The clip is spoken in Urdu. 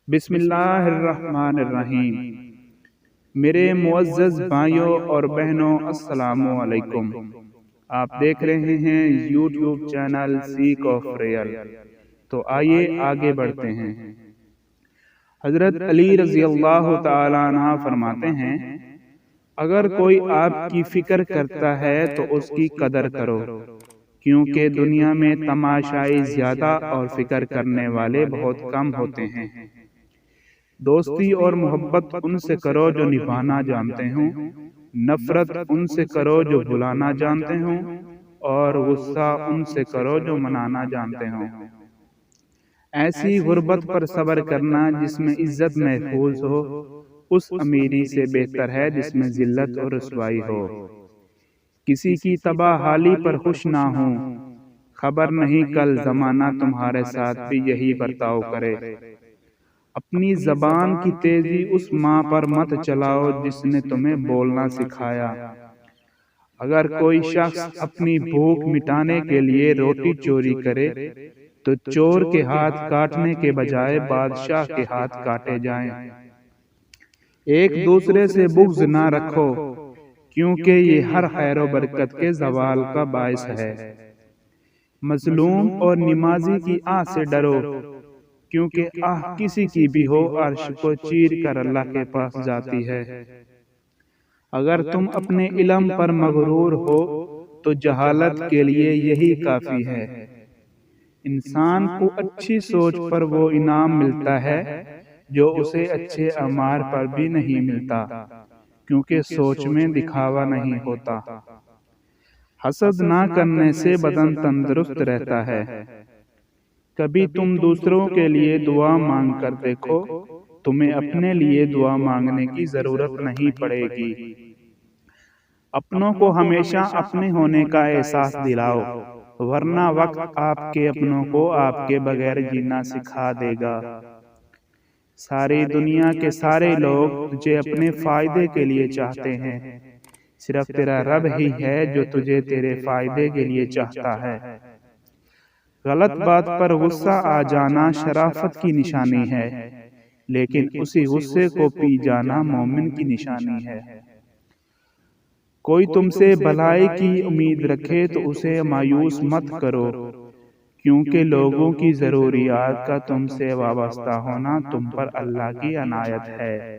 بسم اللہ الرحمن الرحیم۔ میرے معزز بھائیوں اور بہنوں، السلام علیکم۔ آپ دیکھ رہے ہیں YouTube channel sake of real. تو آئیے آگے بڑھتے ہیں۔ حضرت علی رضی اللہ تعالیٰ عنہ فرماتے ہیں، اگر کوئی آپ کی فکر کرتا ہے تو اس کی قدر کرو، کیونکہ دنیا میں تماشائی زیادہ اور فکر کرنے والے بہت کم ہوتے ہیں۔ دوستی اور محبت ان سے کرو جو نبھانا جانتے ہوں، نفرت ان سے کرو جو بھلانا جانتے ہوں، اور غصہ ان سے کرو جو منانا جانتے ہوں۔ ایسی غربت پر صبر کرنا جس میں عزت محفوظ ہو، اس امیری سے بہتر ہے جس میں ذلت اور رسوائی ہو۔ کسی کی تباہ حالی پر خوش نہ ہوں، خبر نہیں کل زمانہ تمہارے ساتھ بھی یہی برتاؤ کرے۔ اپنی زبان کی تیزی اس ماں پر مت چلاؤ جس نے تمہیں بولنا سکھایا۔ اگر کوئی شخص اپنی بھوک مٹانے کے لیے روٹی چوری کرے تو چور کے ہاتھ کاٹنے کے بجائے بادشاہ کے ہاتھ کاٹے جائیں۔ ایک دوسرے سے بغض نہ رکھو، کیونکہ یہ ہر خیر و برکت کے زوال کا باعث ہے۔ مظلوم اور نمازی کی آہ سے ڈرو، کیونکہ آہ کسی کی بھی ہو عرش کو چیر کر اللہ کے پاس جاتی ہے۔ اگر تم اپنے علم پر مغرور ہو تو جہالت کے لیے یہی کافی ہے۔ انسان کو اچھی سوچ پر وہ انعام ملتا ہے جو اسے اچھے اعمال پر بھی نہیں ملتا، کیونکہ سوچ میں دکھاوا نہیں ہوتا۔ حسد نہ کرنے سے بدن تندرست رہتا ہے۔ کبھی تم دوسروں کے لیے دعا مانگ کر دیکھو، تمہیں اپنے لیے دعا مانگنے کی ضرورت نہیں پڑے گی۔ اپنوں کو ہمیشہ اپنے ہونے کا احساس دلاؤ، ورنہ وقت آپ کے اپنوں کو آپ کے بغیر جینا سکھا دے گا۔ ساری دنیا کے سارے لوگ تجھے اپنے فائدے کے لیے چاہتے ہیں، صرف تیرا رب ہی ہے جو تجھے تیرے فائدے کے لیے چاہتا ہے۔ غلط بات پر غصہ آ جانا شرافت کی نشانی ہے، لیکن اسی غصے کو پی جانا مومن کی نشانی ہے۔ کوئی تم سے بھلائی کی امید رکھے تو اسے مایوس مت کرو، کیونکہ لوگوں کی ضروریات کا تم سے وابستہ ہونا تم پر اللہ کی عنایت ہے۔